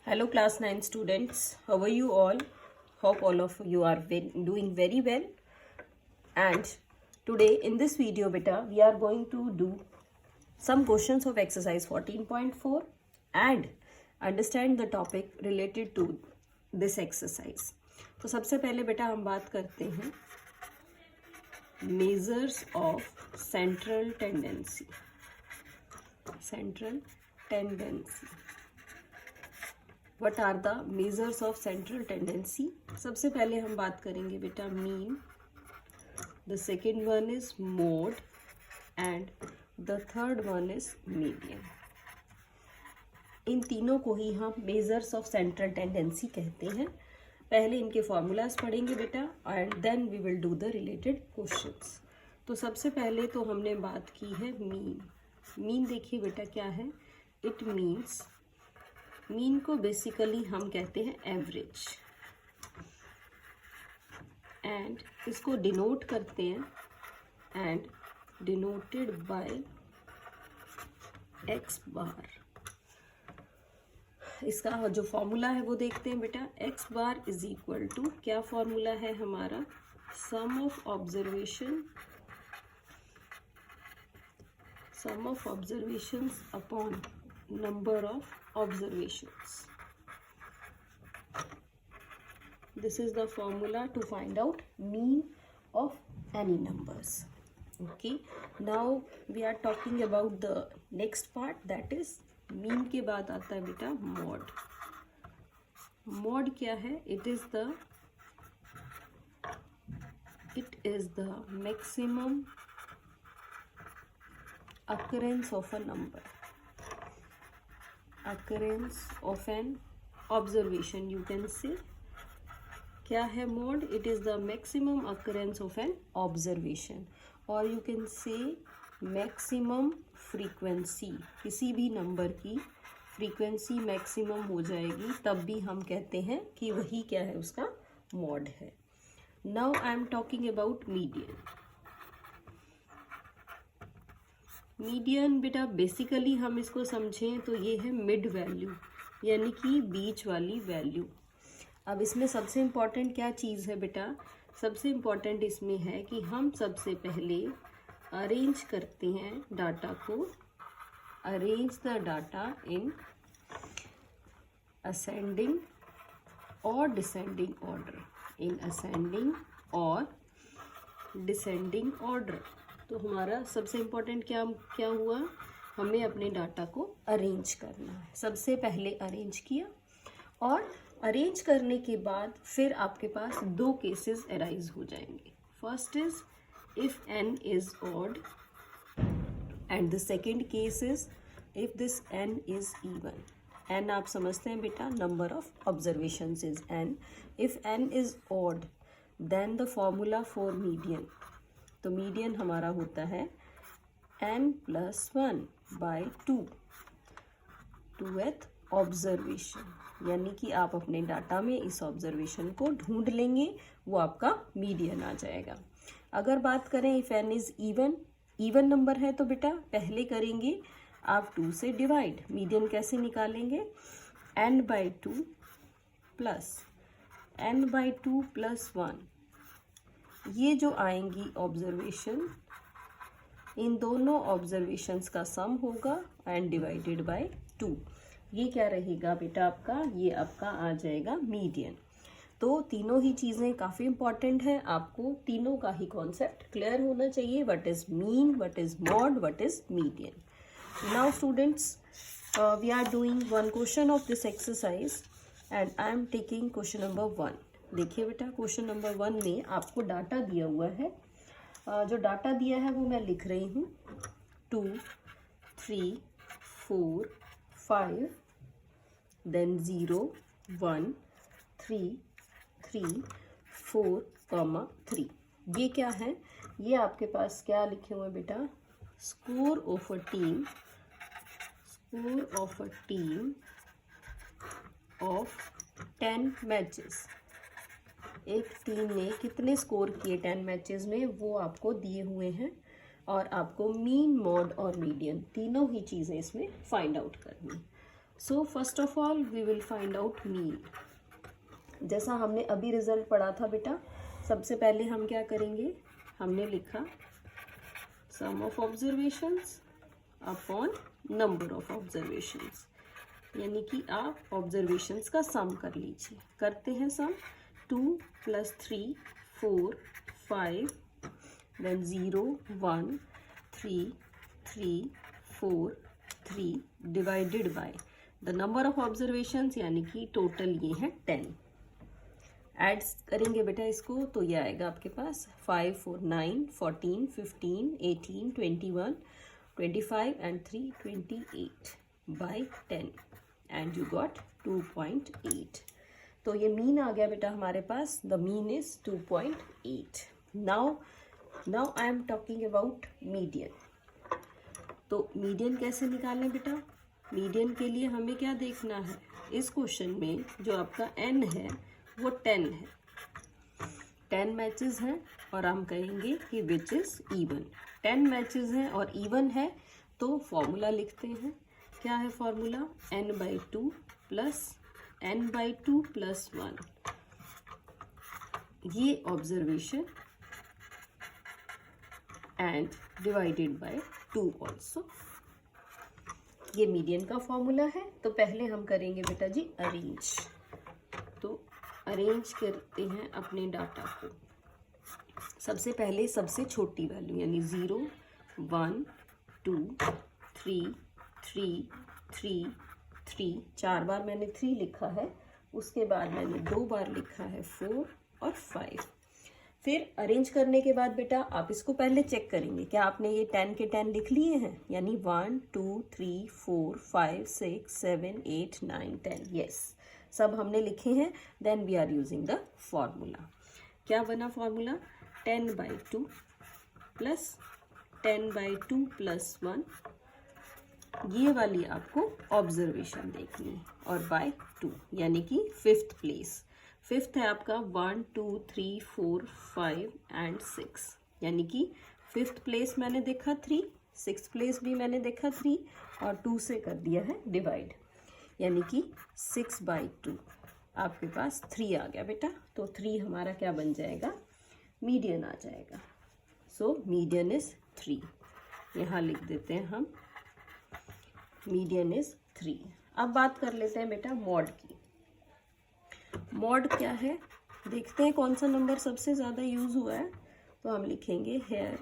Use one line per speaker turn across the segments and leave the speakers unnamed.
Hello class 9 students, how are you all? Hope all of you are doing very well. And today in this video beta we are going to do some questions of exercise 14.4 and understand the topic related to this exercise. तो सबसे पहले बेटा हम बात करते हैं measures of central tendency. Central tendency. What are the measures of central tendency? सबसे पहले हम बात करेंगे बेटा mean, the second one is mode and the third one is median. इन तीनों को ही हम measures of central tendency कहते हैं. पहले इनके formulas पढ़ेंगे बेटा and then we will do the related questions. तो सबसे पहले तो हमने बात की है mean. mean देखिए बेटा क्या है. It means मीन को बेसिकली हम कहते हैं एवरेज एंड इसको डिनोट करते हैं and denoted by X bar. इसका जो फॉर्मूला है वो देखते हैं बेटा. X bar is equal to क्या फॉर्मूला है हमारा, sum of observations upon number of observations. This is the formula to find out mean of any numbers. Okay, now we are talking about the next part, that is mean के बाद आता है बेटा mode. mode क्या है? It is the maximum occurrence of a number. Occurrence of an observation, you can say. क्या है mode? It is the maximum occurrence of an observation, or you can say maximum frequency. किसी भी number की frequency maximum हो जाएगी तब भी हम कहते हैं कि वही क्या है, उसका mode है. Now I am talking about median. Median बेटा बेसिकली हम इसको समझें तो ये है मिड वैल्यू, यानी कि बीच वाली वैल्यू. अब इसमें सबसे इम्पॉर्टेंट क्या चीज़ है बेटा? सबसे इम्पॉर्टेंट इसमें है कि हम सबसे पहले अरेंज करते हैं डाटा को. Arrange the data in ascending और डिसेंडिंग ऑर्डर. इन असेंडिंग और डिसेंडिंग ऑर्डर. तो हमारा सबसे इम्पोर्टेंट क्या हुआ, हमें अपने डाटा को अरेंज करना है. सबसे पहले अरेंज किया और अरेंज करने के बाद फिर आपके पास दो केसेस अराइज हो जाएंगे. First is if N is odd and the second case is if this N is even. N आप समझते हैं बेटा, number of observations is N. If N is odd then the formula for median. तो median हमारा होता है n+1 bye 2 tooth observation, यानी कि आप अपने डाटा में इस ऑब्जर्वेशन को ढूंढ लेंगे, वो आपका मीडियन आ जाएगा. अगर बात करें if n is even number है तो बेटा पहले करेंगे आप 2 से डिवाइड. मीडियन कैसे निकालेंगे? n/2 plus n/2 + 1. ये जो आएंगी ऑब्जर्वेशन, इन दोनों ऑब्जर्वेशंस का सम होगा एंड डिवाइडेड बाय 2. ये क्या रहेगा बेटा आपका? ये आपका आ जाएगा मीडियन. तो तीनों ही चीज़ें काफ़ी इंपॉर्टेंट हैं. आपको तीनों का ही कॉन्सेप्ट क्लियर होना चाहिए. What is mean, what is mode, what is median. Now students, we are doing one question of this exercise and I am taking question number 1. देखिए बेटा क्वेश्चन नंबर 1 में आपको डाटा दिया हुआ है. जो डाटा दिया है वो मैं लिख रही हूँ 2, 3, 4, 5, देन 0, 1, 3, 3, 4, 3. ये क्या है? ये आपके पास क्या लिखे हुए बेटा? Score of a team of 10 matches. एक टीम ने कितने स्कोर किए 10 मैचेस में, वो आपको दिए हुए हैं और आपको मीन, मॉड और मीडियन तीनों ही चीज़ें इसमें फाइंड आउट करनी. So first of all we will find out mean. जैसा हमने अभी रिजल्ट पढ़ा था बेटा, सबसे पहले हम क्या करेंगे, हमने लिखा sum of observations upon number of observations, यानी कि आप ऑब्जर्वेशंस का सम कर लीजिए। करते हैं sum. 2 + 3 4 5 then 0 1 3 3 4 3 divided by the number of observations, यानी कि टोटल ये है 10। एड्स करेंगे बेटा इसको, तो ये आएगा आपके पास 5 4 9 14 15 18 21 25 and 3 28 by 10 and you got 2.8। तो ये मीन आ गया बेटा हमारे पास। The mean is 2.8। Now I am talking about median. तो मीडियन कैसे निकालें बेटा? मीडियन के लिए हमें क्या देखना है, इस क्वेश्चन में जो आपका n है वो 10 है, 10 मैचेस हैं और हम कहेंगे कि विच इज इवन। 10 मैचेस हैं और इवन है, तो फॉर्मूला लिखते हैं। क्या है formula? n/2 plus n/2 plus 1। ये observation and divided by 2 also. ये मीडियन का फॉर्मूला है। तो पहले हम करेंगे बेटा जी अरेंज। तो अरेंज करते हैं अपने डाटा को। सबसे पहले सबसे छोटी वैल्यू यानी 0 1 2 3 3 3 3, 4 बार मैंने 3 लिखा है, उसके बाद मैंने 2 बार लिखा है 4 और 5। फिर अरेंज करने के बाद बेटा आप इसको पहले चेक करेंगे, क्या आपने ये 10 के 10 लिख लिए हैं, यानी 1 2 3 4 5 6 7 8 9 10, यस सब हमने लिखे हैं। Then we are using the formula. क्या बना फॉर्मूला? 10/2 प्लस 10/2 प्लस 1, ये वाली आपको ऑब्जर्वेशन देखनी है, और बाय 2 यानी कि 5th प्लेस। 5th है आपका 1 2 3 4 5 एंड 6, यानी कि 5th प्लेस मैंने देखा 3, 6th प्लेस भी मैंने देखा 3 और 2 से कर दिया है डिवाइड, यानी कि 6/2 आपके पास 3 आ गया बेटा। तो 3 हमारा क्या बन जाएगा? मीडियन आ जाएगा। So median is 3। यहाँ लिख देते हैं हम, मीडियन इज 3। अब बात कर लेते हैं बेटा मॉड की। मॉड क्या है, देखते हैं कौन सा नंबर सबसे ज़्यादा यूज हुआ है। तो हम लिखेंगे हेयर,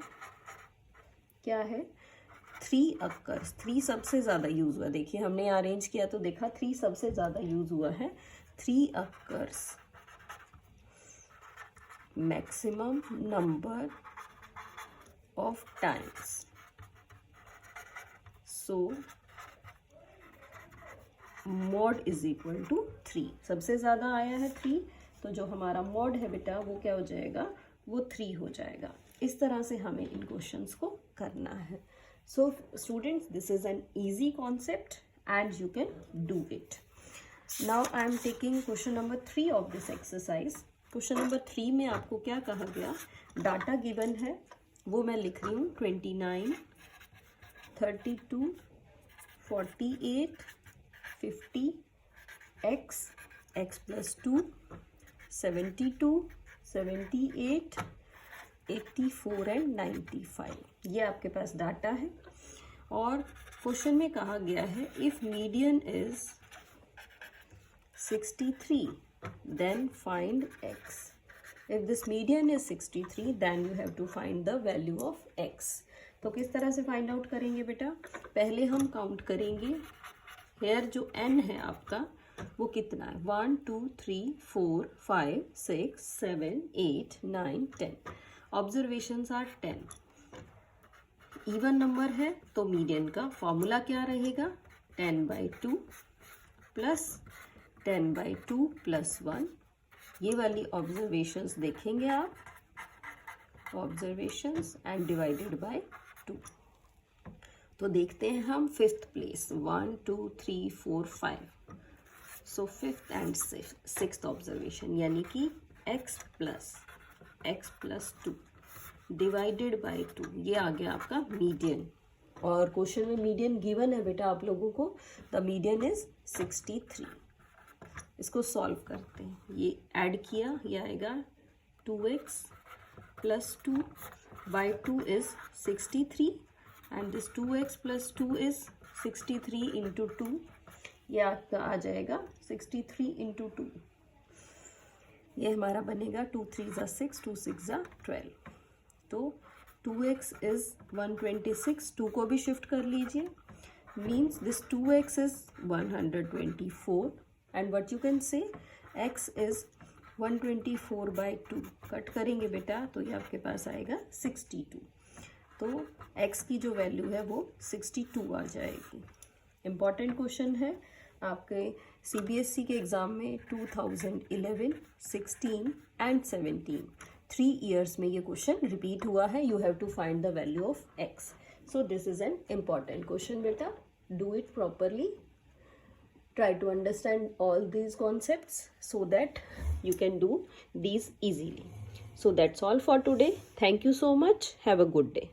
क्या है 3 अक्कर्स। 3 सबसे ज़्यादा यूज हुआ। देखिए हमने अरेंज किया तो देखा 3 सबसे ज़्यादा यूज हुआ है। 3 occurs maximum number of times, so mode is equal to 3। सबसे ज़्यादा आया है 3, तो जो हमारा मॉड है बेटा वो क्या हो जाएगा? वो 3 हो जाएगा। इस तरह से हमें इन क्वेश्चंस को करना है। So students, this is an easy concept and you can do it. Now I am taking question number 3 of this exercise. Question number 3 में आपको क्या कहा गया? डाटा गिवन है, वो मैं लिख रही हूँ 29 32 48 50 x plus 2 72 78 84 एंड 95। ये आपके पास डाटा है और क्वेश्चन में कहा गया है if median is 63 then find x. If this median is 63 then you have to find the value of x. तो किस तरह से फाइंड आउट करेंगे बेटा? पहले हम काउंट करेंगे हेयर जो n है आपका वो कितना है? 1 2 3 4 5 6 7 8 9 10। Observations are 10। इवन नंबर है तो मीडियन का फॉर्मूला क्या रहेगा? 10/2 प्लस 10/2 प्लस 1। ये वाली ऑब्जर्वेशंस देखेंगे आप, ऑब्जर्वेशंस एंड डिवाइडेड बाय 2। तो देखते हैं हम 5th place 1 2 3 4 5। So 5th and 6th observation यानी कि x प्लस 2 डिवाइडेड बाय 2, ये आ गया आपका मीडियन। और क्वेश्चन में मीडियन गिवन है बेटा आप लोगों को, द मीडियन इज 63। इसको सॉल्व करते हैं, ये ऐड किया, ये आएगा 2x plus 2 by 2 is 63 and this 2x plus 2 is 63 into 2, ये आपका आ जाएगा 63 इंटू 2, ये हमारा बनेगा 2 3 ज़ा 6, 2 6 ज़ा 12। तो 2x इज 126, 2 को भी शिफ्ट कर लीजिए, means this 2x is 124 and what you can say x is 124 by 2, cut करेंगे बेटा तो ये आपके पास आएगा 62। तो x की जो वैल्यू है वो 62 आ जाएगी। इम्पॉर्टेंट क्वेश्चन है आपके CBSE के एग्ज़ाम में 2011, 16 एंड 17 3 ईयर्स में ये क्वेश्चन रिपीट हुआ है। You have to find the value of x। So this is an important question बेटा, do it properly, try to understand all these concepts so that you can do these easily. So that's all for today. Thank you so much. Have a good day.